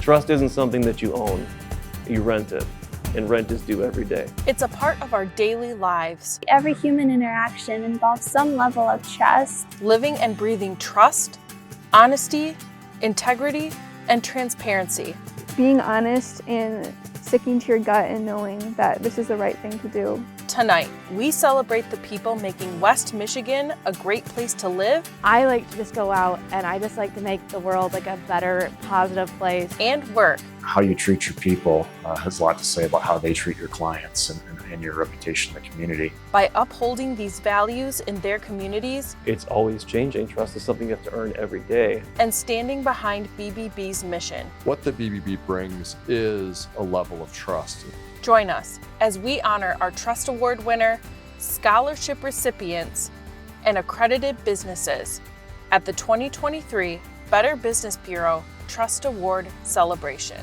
Trust isn't something that you own, you rent it, and rent is due every day. It's a part of our daily lives. Every human interaction involves some level of trust. Living and breathing trust, honesty, integrity, and transparency. Being honest and sticking to your gut and knowing that this is the right thing to do. Tonight, we celebrate the people making West Michigan a great place to live. I like to just go out and I just like to make the world like a better, positive place. And work. How you treat your people has a lot to say about how they treat your clients and your reputation in the community. By upholding these values in their communities. It's always changing. Trust is something you have to earn every day. And standing behind BBB's mission. What the BBB brings is a level of trust. Join us as we honor our Trust Award winner, scholarship recipients, and accredited businesses at the 2023 Better Business Bureau Trust Award Celebration.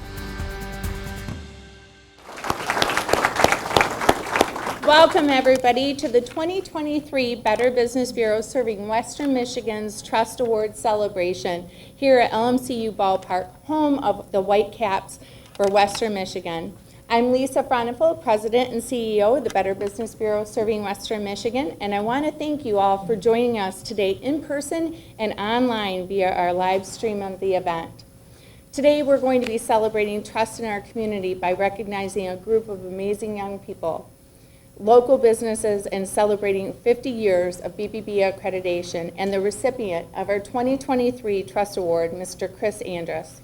Welcome everybody to the 2023 Better Business Bureau Serving Western Michigan's Trust Award Celebration here at LMCU Ballpark, home of the Whitecaps for Western Michigan. I'm Lisa Fronifel, President and CEO of the Better Business Bureau Serving Western Michigan, and I want to thank you all for joining us today in person and online via our live stream of the event. Today we're going to be celebrating trust in our community by recognizing a group of amazing young people, local businesses, and celebrating 50 years of BBB accreditation and the recipient of our 2023 Trust Award, Mr. Chris Andrus.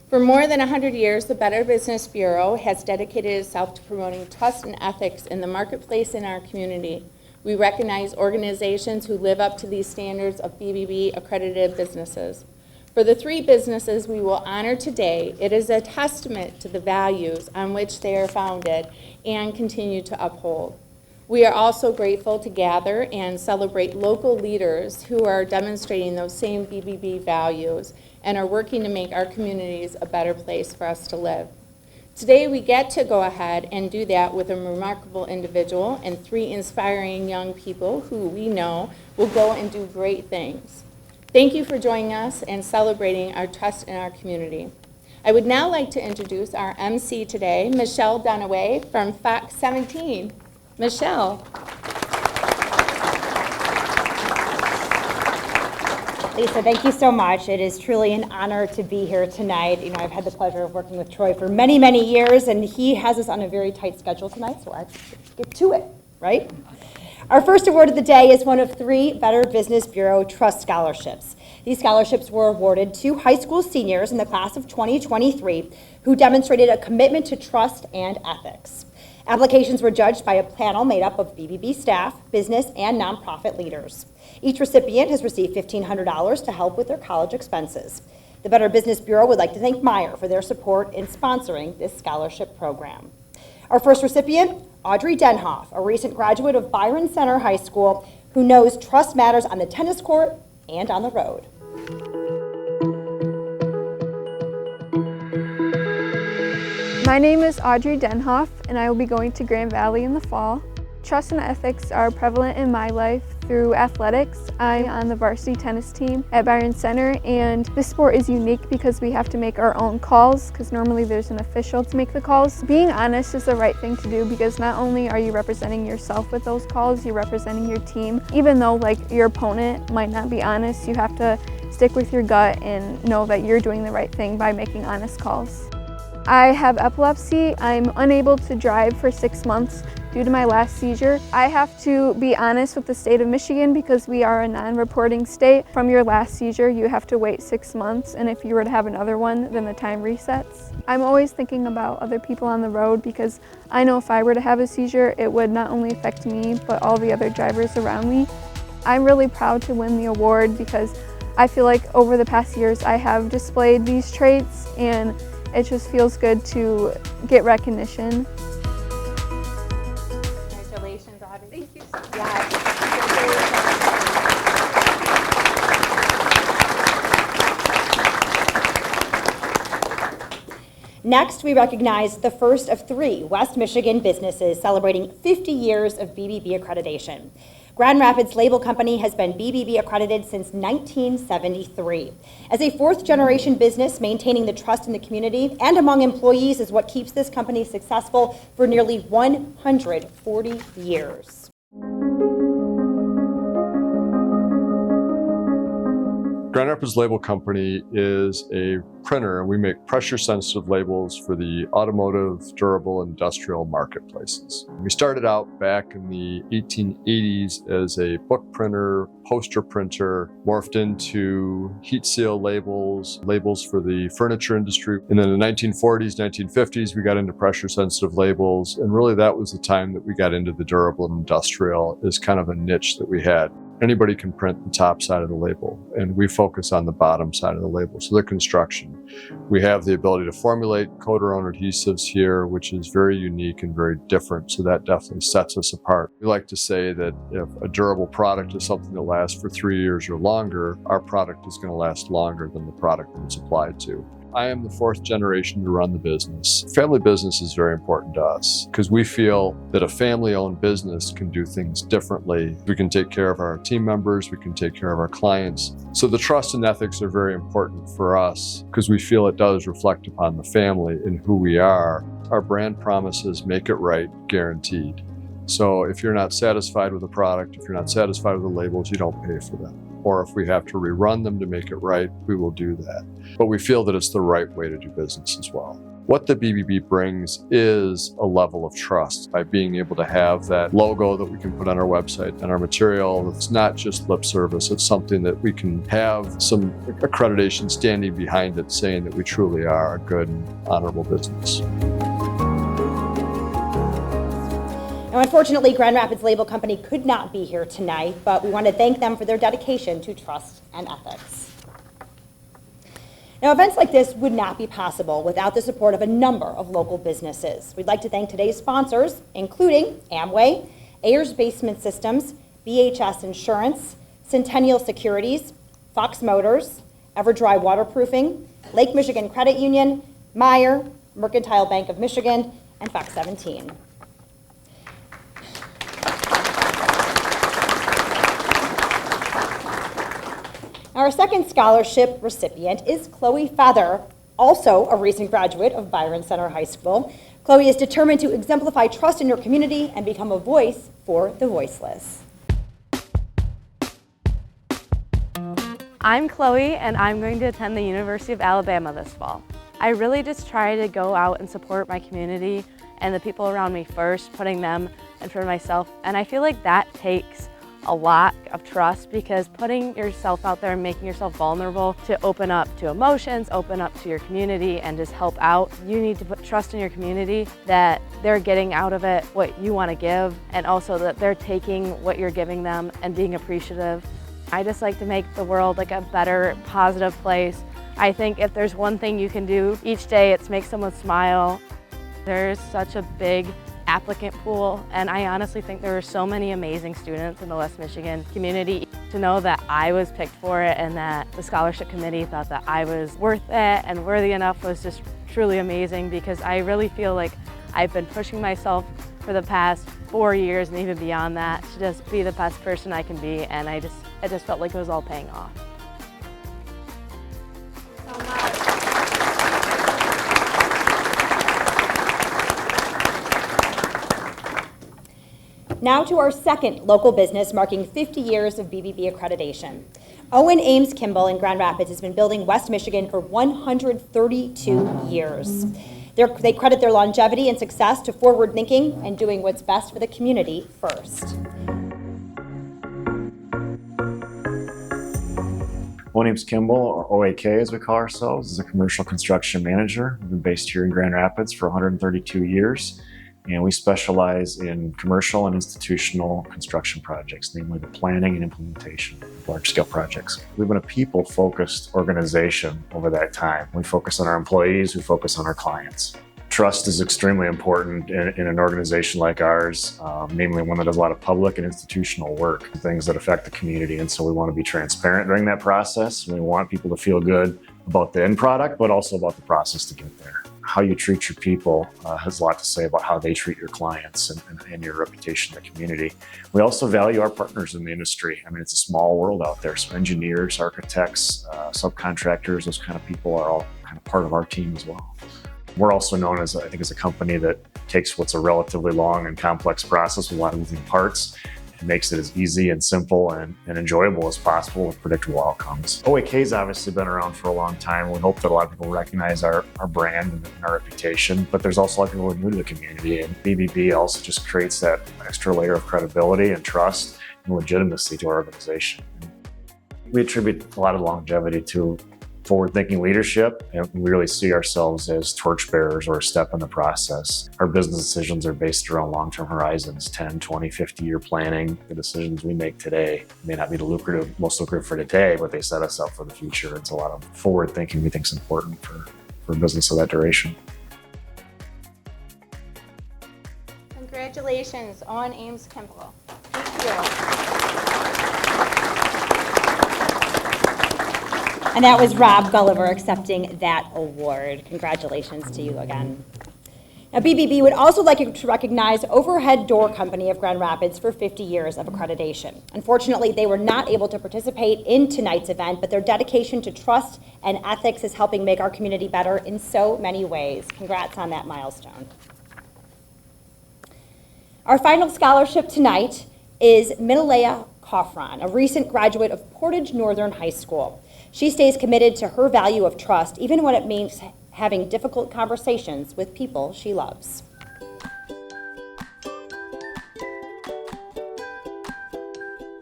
For more than 100 years, the Better Business Bureau has dedicated itself to promoting trust and ethics in the marketplace in our community. We recognize organizations who live up to these standards of BBB accredited businesses. For the three businesses we will honor today, it is a testament to the values on which they are founded and continue to uphold. We are also grateful to gather and celebrate local leaders who are demonstrating those same BBB values and are working to make our communities a better place for us to live. Today we get to go ahead and do that with a remarkable individual and three inspiring young people who we know will go and do great things. Thank you for joining us and celebrating our trust in our community. I would now like to introduce our MC today, Michelle Dunaway from Fox 17. Michelle. Lisa, thank you so much. It is truly an honor to be here tonight. You know, I've had the pleasure of working with Troy for many, many years, and he has us on a very tight schedule tonight, so let's get to it, right? Our first award of the day is one of three Better Business Bureau Trust Scholarships. These scholarships were awarded to high school seniors in the class of 2023 who demonstrated a commitment to trust and ethics. Applications were judged by a panel made up of BBB staff, business, and nonprofit leaders. Each recipient has received $1,500 to help with their college expenses. The Better Business Bureau would like to thank Meyer for their support in sponsoring this scholarship program. Our first recipient, Audrey Denhof, a recent graduate of Byron Center High School who knows trust matters on the tennis court and on the road. My name is Audrey Denhof, and I will be going to Grand Valley in the fall. Trust and ethics are prevalent in my life through athletics. I'm on the varsity tennis team at Byron Center, and this sport is unique because we have to make our own calls because normally there's an official to make the calls. Being honest is the right thing to do because not only are you representing yourself with those calls, you're representing your team. Even though like your opponent might not be honest, you have to stick with your gut and know that you're doing the right thing by making honest calls. I have epilepsy. I'm unable to drive for 6 months due to my last seizure. I have to be honest with the state of Michigan because we are a non-reporting state. From your last seizure, you have to wait 6 months, and if you were to have another one, then the time resets. I'm always thinking about other people on the road because I know if I were to have a seizure, it would not only affect me, but all the other drivers around me. I'm really proud to win the award because I feel like over the past years, I have displayed these traits, and it just feels good to get recognition. Congratulations, Audrey. Thank you. Next, we recognize the first of three West Michigan businesses celebrating 50 years of BBB accreditation. Grand Rapids Label Company has been BBB accredited since 1973. As a fourth-generation business, maintaining the trust in the community and among employees is what keeps this company successful for nearly 140 years. Grand Rapids Label Company is a printer, and we make pressure-sensitive labels for the automotive, durable, and industrial marketplaces. We started out back in the 1880s as a book printer, poster printer, morphed into heat seal labels for the furniture industry. And then in the 1940s, 1950s, we got into pressure-sensitive labels, and really that was the time that we got into the durable and industrial as kind of a niche that we had. Anybody can print the top side of the label, and we focus on the bottom side of the label, so the construction. We have the ability to formulate coat-our-own adhesives here, which is very unique and very different, so that definitely sets us apart. We like to say that if a durable product is something that lasts for 3 years or longer, our product is going to last longer than the product that it's applied to. I am the fourth generation to run the business. Family business is very important to us because we feel that a family-owned business can do things differently. We can take care of our team members, we can take care of our clients. So the trust and ethics are very important for us because we feel it does reflect upon the family and who we are. Our brand promises make it right, guaranteed. So if you're not satisfied with the product, if you're not satisfied with the labels, you don't pay for them. Or if we have to rerun them to make it right, we will do that. But we feel that it's the right way to do business as well. What the BBB brings is a level of trust by being able to have that logo that we can put on our website and our material. It's not just lip service, it's something that we can have some accreditation standing behind it saying that we truly are a good and honorable business. Now, unfortunately, Grand Rapids Label Company could not be here tonight, but we want to thank them for their dedication to trust and ethics. Now, events like this would not be possible without the support of a number of local businesses. We'd like to thank today's sponsors, including Amway, Ayers Basement Systems, BHS Insurance, Centennial Securities, Fox Motors, Everdry Waterproofing, Lake Michigan Credit Union, Meyer, Mercantile Bank of Michigan, and Fox 17. Our second scholarship recipient is Chloe Feather, also a recent graduate of Byron Center High School. Chloe is determined to exemplify trust in her community and become a voice for the voiceless. I'm Chloe, and I'm going to attend the University of Alabama this fall. I really just try to go out and support my community and the people around me first, putting them in front of myself. And I feel like that takes a lot of trust, because putting yourself out there and making yourself vulnerable to open up to emotions, open up to your community, and just help out, you need to put trust in your community that they're getting out of it what you want to give, and also that they're taking what you're giving them and being appreciative. I just like to make the world like a better, positive place. I think if there's one thing you can do each day, it's make someone smile. There's such a big applicant pool, and I honestly think there are so many amazing students in the West Michigan community. To know that I was picked for it and that the scholarship committee thought that I was worth it and worthy enough was just truly amazing, because I really feel like I've been pushing myself for the past 4 years and even beyond that to just be the best person I can be, and I just felt like it was all paying off. Now to our second local business marking 50 years of BBB accreditation. Owen-Ames-Kimball in Grand Rapids has been building West Michigan for 132 years. They credit their longevity and success to forward thinking and doing what's best for the community first. Owen-Ames-Kimball, or OAK as we call ourselves, is a commercial construction manager. We've been based here in Grand Rapids for 132 years. And we specialize in commercial and institutional construction projects, namely the planning and implementation of large-scale projects. We've been a people-focused organization over that time. We focus on our employees, we focus on our clients. Trust is extremely important in an organization like ours, namely one that does a lot of public and institutional work, things that affect the community. And so we want to be transparent during that process. We want people to feel good about the end product, but also about the process to get there. how you treat your people has a lot to say about how they treat your clients and your reputation in the community. We also value our partners in the industry. I mean, it's a small world out there. So engineers, architects, subcontractors, those kind of people are all kind of part of our team as well. We're also known as, I think, as a company that takes what's a relatively long and complex process with a lot of moving parts and makes it as easy and simple and enjoyable as possible with predictable outcomes. OAK's obviously been around for a long time. We hope that a lot of people recognize our brand and our reputation, but there's also a lot of people who are new to the community, and BBB also just creates that extra layer of credibility and trust and legitimacy to our organization. We attribute a lot of longevity to forward-thinking leadership, and we really see ourselves as torchbearers or a step in the process. Our business decisions are based around long-term horizons, 10, 20, 50-year planning. The decisions we make today may not be the most lucrative for today, but they set us up for the future. It's a lot of forward-thinking we think is important for a business of that duration. Congratulations, Owen-Ames-Kimball. Thank you. And that was Rob Gulliver accepting that award. Congratulations to you again. Now, BBB would also like to recognize Overhead Door Company of Grand Rapids for 50 years of accreditation. Unfortunately, they were not able to participate in tonight's event, but their dedication to trust and ethics is helping make our community better in so many ways. Congrats on that milestone. Our final scholarship tonight is Minaleah Koffron, a recent graduate of Portage Northern High School. She stays committed to her value of trust, even when it means having difficult conversations with people she loves.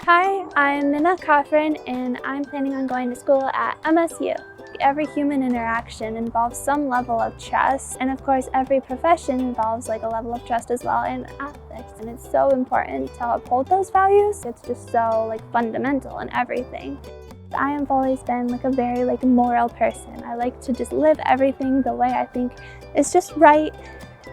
Hi, I'm Minna Koffron, and I'm planning on going to school at MSU. Every human interaction involves some level of trust, and of course every profession involves like a level of trust as well in ethics, and it's so important to uphold those values. It's just so like fundamental in everything. I have always been like a very moral person. I like to just live everything the way I think is just right.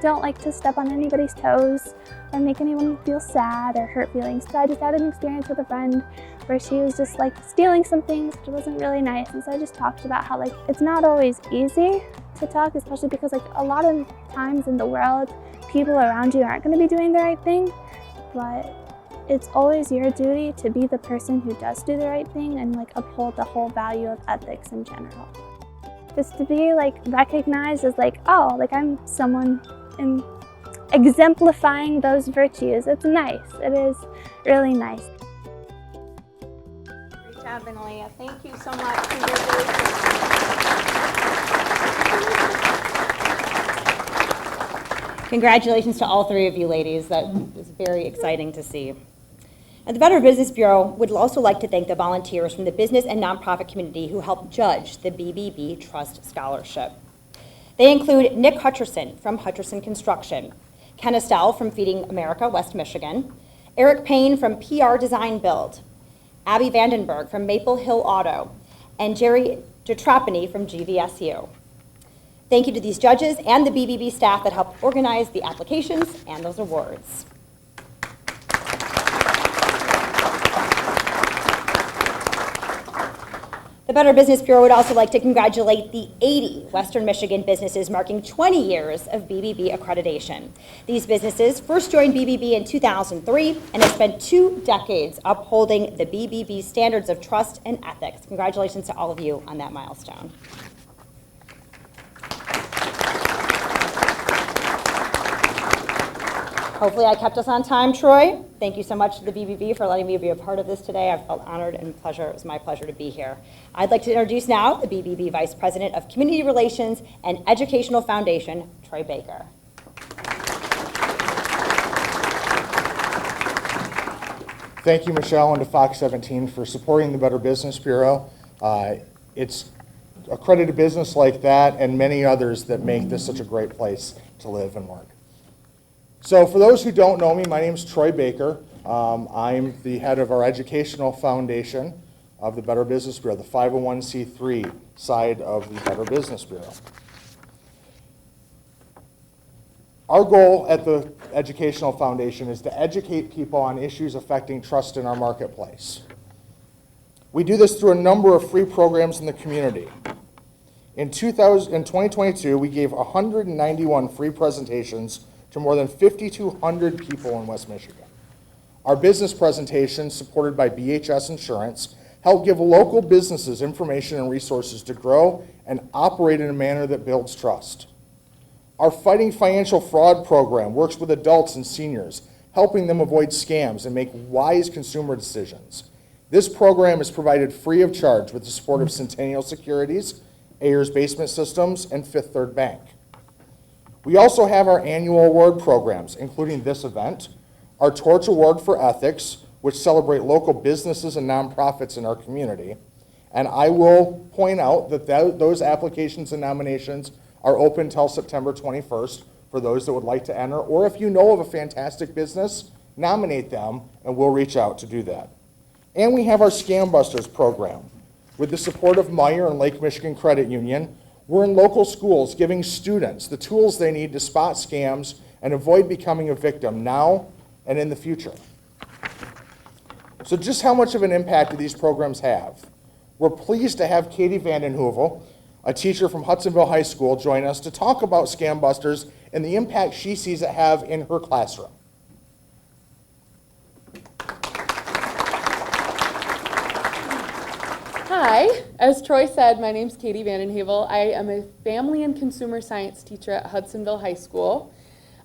Don't like to step on anybody's toes or make anyone feel sad or hurt feelings. So I just had an experience with a friend where she was just like stealing some things, which wasn't really nice. And so I just talked about how it's not always easy to talk, especially because a lot of times in the world, people around you aren't going to be doing the right thing, but it's always your duty to be the person who does do the right thing and uphold the whole value of ethics in general. Just to be recognized as I'm someone in exemplifying those virtues. It's nice. It is really nice. Great job, Minaleah. Thank you so much. Congratulations. Congratulations to all three of you ladies. That was very exciting to see. And the Better Business Bureau would also like to thank the volunteers from the business and nonprofit community who helped judge the BBB Trust Scholarship. They include Nick Hutcherson from Hutcherson Construction, Ken Estelle from Feeding America, West Michigan, Eric Payne from PR Design Build, Abby Vandenberg from Maple Hill Auto, and Jerry DeTrapani from GVSU. Thank you to these judges and the BBB staff that helped organize the applications and those awards. The Better Business Bureau would also like to congratulate the 80 Western Michigan businesses marking 20 years of BBB accreditation. These businesses first joined BBB in 2003 and have spent 2 decades upholding the BBB standards of trust and ethics. Congratulations to all of you on that milestone. Hopefully I kept us on time, Troy. Thank you so much to the BBB for letting me be a part of this today. I felt honored and pleasure. It was my pleasure to be here. I'd like to introduce now the BBB Vice President of Community Relations and Educational Foundation, Troy Baker. Thank you, Michelle, and to Fox 17 for supporting the Better Business Bureau. It's accredited business like that and many others that make this such a great place to live and work. So for those who don't know me, my name is Troy Baker. I'm the head of our educational foundation of the Better Business Bureau, the 501c3 side of the Better Business Bureau. Our goal at the Educational Foundation is to educate people on issues affecting trust in our marketplace. We do this through a number of free programs in the community. In 2022, we gave 191 free presentations to more than 5,200 people in West Michigan. Our business presentations, supported by BHS Insurance, help give local businesses information and resources to grow and operate in a manner that builds trust. Our Fighting Financial Fraud program works with adults and seniors, helping them avoid scams and make wise consumer decisions. This program is provided free of charge with the support of Centennial Securities, Ayers Basement Systems, and Fifth Third Bank. We also have our annual award programs, including this event, our Torch Award for Ethics, which celebrate local businesses and nonprofits in our community. And I will point out that those applications and nominations are open until September 21st for those that would like to enter, or if you know of a fantastic business, nominate them and we'll reach out to do that. And we have our Scam Busters program. With the support of Meyer and Lake Michigan Credit Union, we're in local schools giving students the tools they need to spot scams and avoid becoming a victim now and in the future. So just how much of an impact do these programs have? We're pleased to have Katie Vanden Heuvel, a teacher from Hudsonville High School, join us to talk about Scam Busters and the impact she sees it have in her classroom. Hi, as Troy said, my name's Katie Vanden Heuvel. I am a family and consumer science teacher at Hudsonville High School.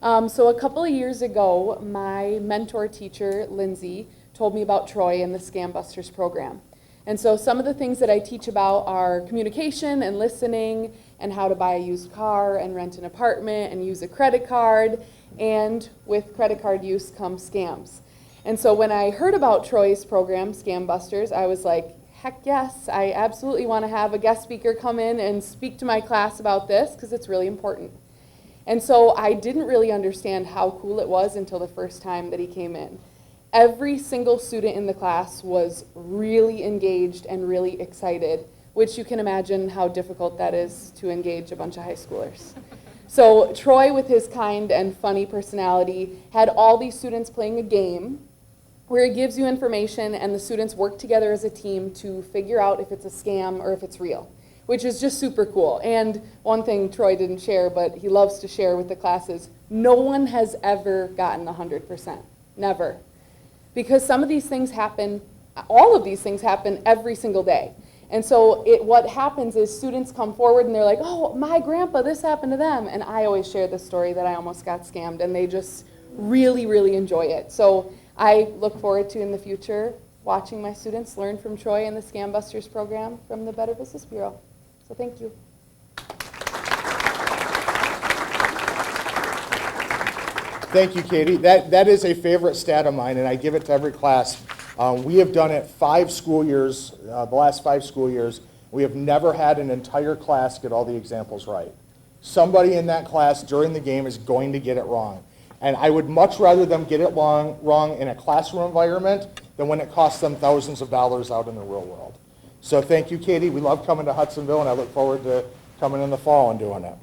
So a couple of years ago, my mentor teacher, Lindsay, told me about Troy and the Scam Busters program. And so some of the things that I teach about are communication and listening and how to buy a used car and rent an apartment and use a credit card. And with credit card use come scams. And so when I heard about Troy's program, Scam Busters, I was like, heck yes, I absolutely want to have a guest speaker come in and speak to my class about this because it's really important. And so I didn't really understand how cool it was until the first time that he came in. Every single student in the class was really engaged and really excited, which you can imagine how difficult that is to engage a bunch of high schoolers. So Troy, with his kind and funny personality, had all these students playing a game where he gives you information and the students work together as a team to figure out if it's a scam or if it's real, which is just super cool. And one thing Troy didn't share, but he loves to share with the classes, no one has ever gotten 100%, never. Because some of these things happen, all of these things happen every single day. And so what happens is students come forward and they're like, oh, my grandpa, this happened to them. And I always share the story that I almost got scammed, and they just really, really enjoy it. So I look forward to, in the future, watching my students learn from Troy and the Scam Busters program from the Better Business Bureau. So thank you. Thank you, Katie. That is a favorite stat of mine, and I give it to every class. We have done it 5 school years, the last 5 school years. We have never had an entire class get all the examples right. Somebody in that class during the game is going to get it wrong. And I would much rather them get it wrong in a classroom environment than when it costs them thousands of dollars out in the real world. So thank you, Katie. We love coming to Hudsonville, and I look forward to coming in the fall and doing it.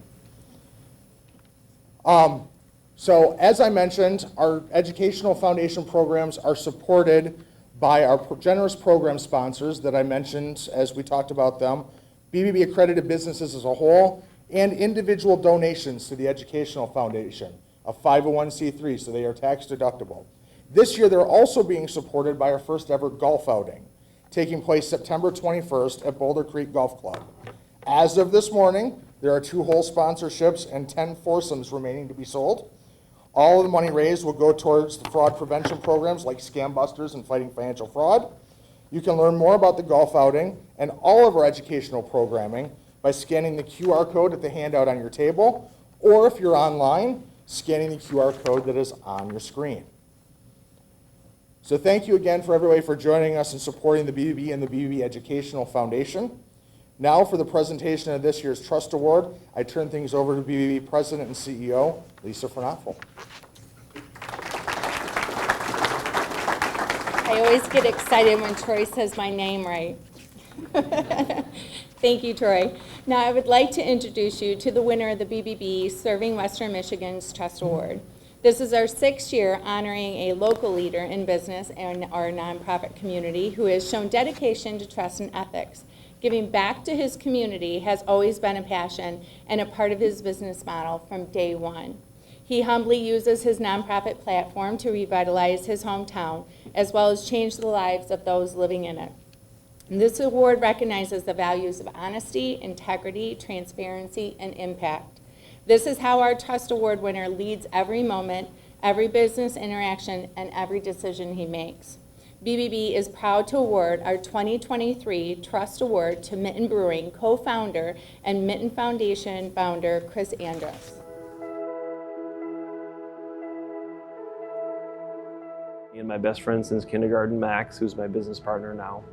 So as I mentioned, our educational foundation programs are supported by our generous program sponsors that I mentioned as we talked about them, BBB Accredited Businesses as a whole, and individual donations to the educational foundation, a 501c3, so they are tax deductible. This year, they're also being supported by our first ever golf outing, taking place September 21st at Boulder Creek Golf Club. As of this morning, there are 2 hole sponsorships and 10 foursomes remaining to be sold. All of the money raised will go towards the fraud prevention programs like Scam Busters and Fighting Financial Fraud. You can learn more about the golf outing and all of our educational programming by scanning the QR code at the handout on your table, or if you're online, scanning the QR code that is on your screen. So thank you again for everybody for joining us and supporting the BBB and the BBB Educational Foundation. Now for the presentation of this year's Trust Award, I turn things over to BBB President and CEO, Lisa Fernoffel. I always get excited when Troy says my name right. Thank you, Troy. Now I would like to introduce you to the winner of the BBB Serving Western Michigan's Trust Award. This is our 6th year honoring a local leader in business and our nonprofit community who has shown dedication to trust and ethics. Giving back to his community has always been a passion and a part of his business model from day one. He humbly uses his nonprofit platform to revitalize his hometown, as well as change the lives of those living in it. And this award recognizes the values of honesty, integrity, transparency, and impact. This is how our Trust Award winner leads every moment, every business interaction, and every decision he makes. BBB is proud to award our 2023 Trust Award to Mitten Brewing co-founder and Mitten Foundation founder, Chris Andrus. Me and my best friend since kindergarten, Max, who's my business partner now,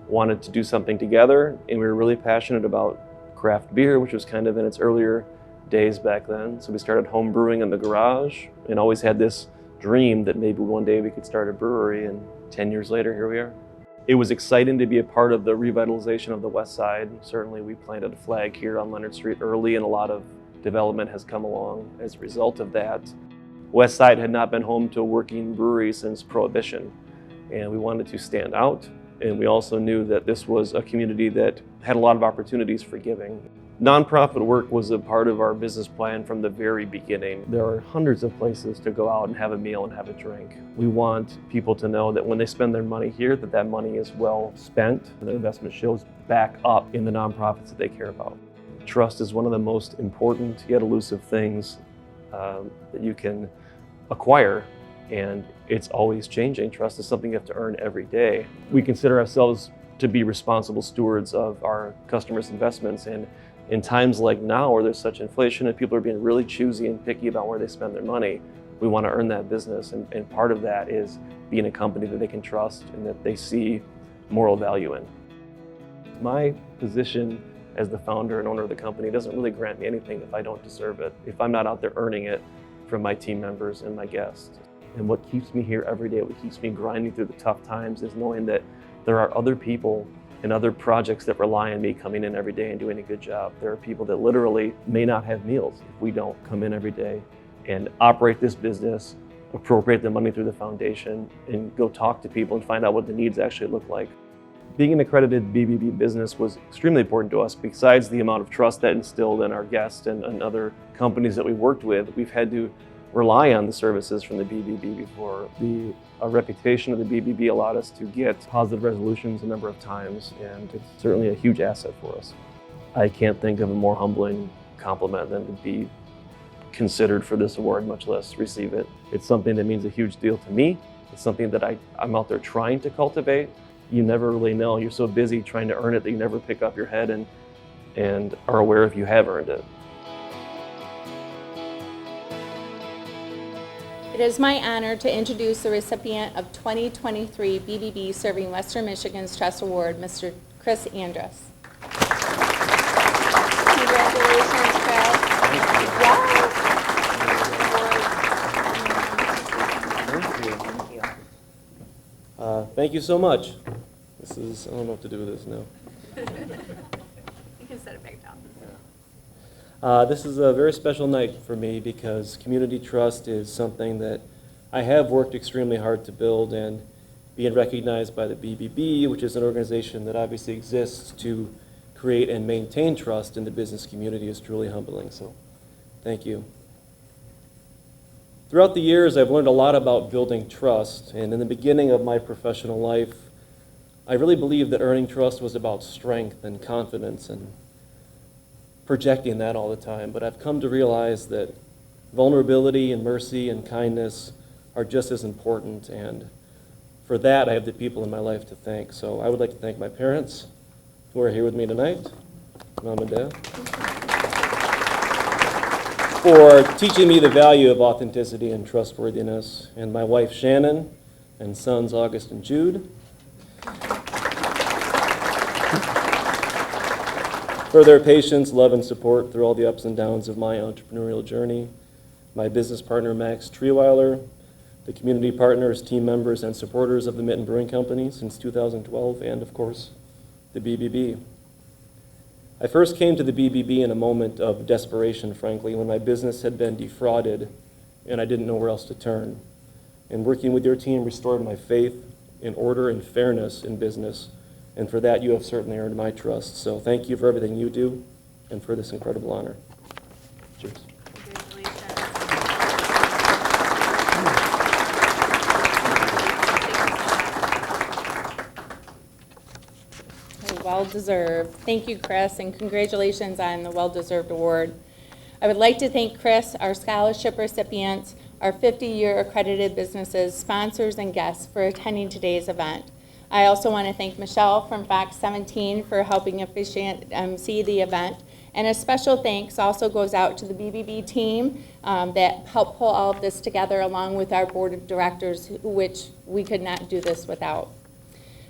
wanted to do something together, and we were really passionate about craft beer, which was kind of in its earlier days back then. So we started home brewing in the garage and always had this dream that maybe one day we could start a brewery, and 10 years later, here we are. It was exciting to be a part of the revitalization of the West Side. Certainly we planted a flag here on Leonard Street early, and a lot of development has come along as a result of that. West Side had not been home to a working brewery since Prohibition, and we wanted to stand out, and we also knew that this was a community that had a lot of opportunities for giving. Nonprofit work was a part of our business plan from the very beginning. There are hundreds of places to go out and have a meal and have a drink. We want people to know that when they spend their money here, that that money is well spent, and the investment shows back up in the nonprofits that they care about. Trust is one of the most important yet elusive things that you can acquire, and it's always changing. Trust is something you have to earn every day. We consider ourselves to be responsible stewards of our customers' investments, and in times like now where there's such inflation and people are being really choosy and picky about where they spend their money, we want to earn that business, and part of that is being a company that they can trust and that they see moral value in. My position as the founder and owner of the company doesn't really grant me anything if I don't deserve it, if I'm not out there earning it from my team members and my guests. And what keeps me here every day, what keeps me grinding through the tough times, is knowing that there are other people and other projects that rely on me coming in every day and doing a good job. There are people that literally may not have meals if we don't come in every day and operate this business, appropriate the money through the foundation, and go talk to people and find out what the needs actually look like. Being an accredited BBB business was extremely important to us. Besides the amount of trust that instilled in our guests and other companies that we worked with, we've had to rely on the services from the BBB before. The reputation of the BBB allowed us to get positive resolutions a number of times, and it's certainly a huge asset for us. I can't think of a more humbling compliment than to be considered for this award, much less receive it. It's something that means a huge deal to me. It's something that I'm out there trying to cultivate. You never really know. You're so busy trying to earn it that you never pick up your head and are aware if you have earned it. It is my honor to introduce the recipient of 2023 BBB Serving Western Michigan's Trust Award, Mr. Chris Andrus. Congratulations, Chris. Thank you so much. I don't know what to do with this now. You can set it back down. This is a very special night for me because community trust is something that I have worked extremely hard to build, and being recognized by the BBB, which is an organization that obviously exists to create and maintain trust in the business community, is truly humbling. So thank you. Throughout the years, I've learned a lot about building trust, and in the beginning of my professional life, I really believed that earning trust was about strength and confidence and projecting that all the time. But I've come to realize that vulnerability and mercy and kindness are just as important, and for that I have the people in my life to thank. So I would like to thank my parents who are here with me tonight, Mom and Dad, for teaching me the value of authenticity and trustworthiness, and my wife Shannon and sons August and Jude, for their patience, love, and support through all the ups and downs of my entrepreneurial journey, my business partner Max Treeweiler, the community partners, team members, and supporters of the Mitten Brewing Company since 2012, and of course, the BBB. I first came to the BBB in a moment of desperation, frankly, when my business had been defrauded and I didn't know where else to turn. And working with your team restored my faith in order and fairness in business And for that, you have certainly earned my trust. So thank you for everything you do and for this incredible honor. Cheers. Well-deserved. Thank you, Chris, and congratulations on the well-deserved award. I would like to thank Chris, our scholarship recipients, our 50-year accredited businesses, sponsors, and guests for attending today's event. I also want to thank Michelle from Fox 17 for helping see the event. And a special thanks also goes out to the BBB team that helped pull all of this together, along with our board of directors, which we could not do this without.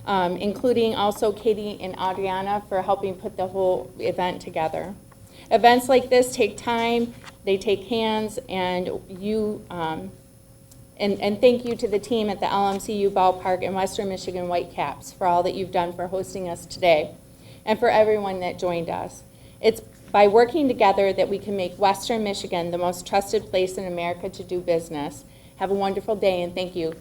Including also Katie and Adriana for helping put the whole event together. Events like this take time, they take hands, and and thank you to the team at the LMCU Ballpark and Western Michigan Whitecaps for all that you've done for hosting us today, and for everyone that joined us. It's by working together that we can make Western Michigan the most trusted place in America to do business. Have a wonderful day, and thank you.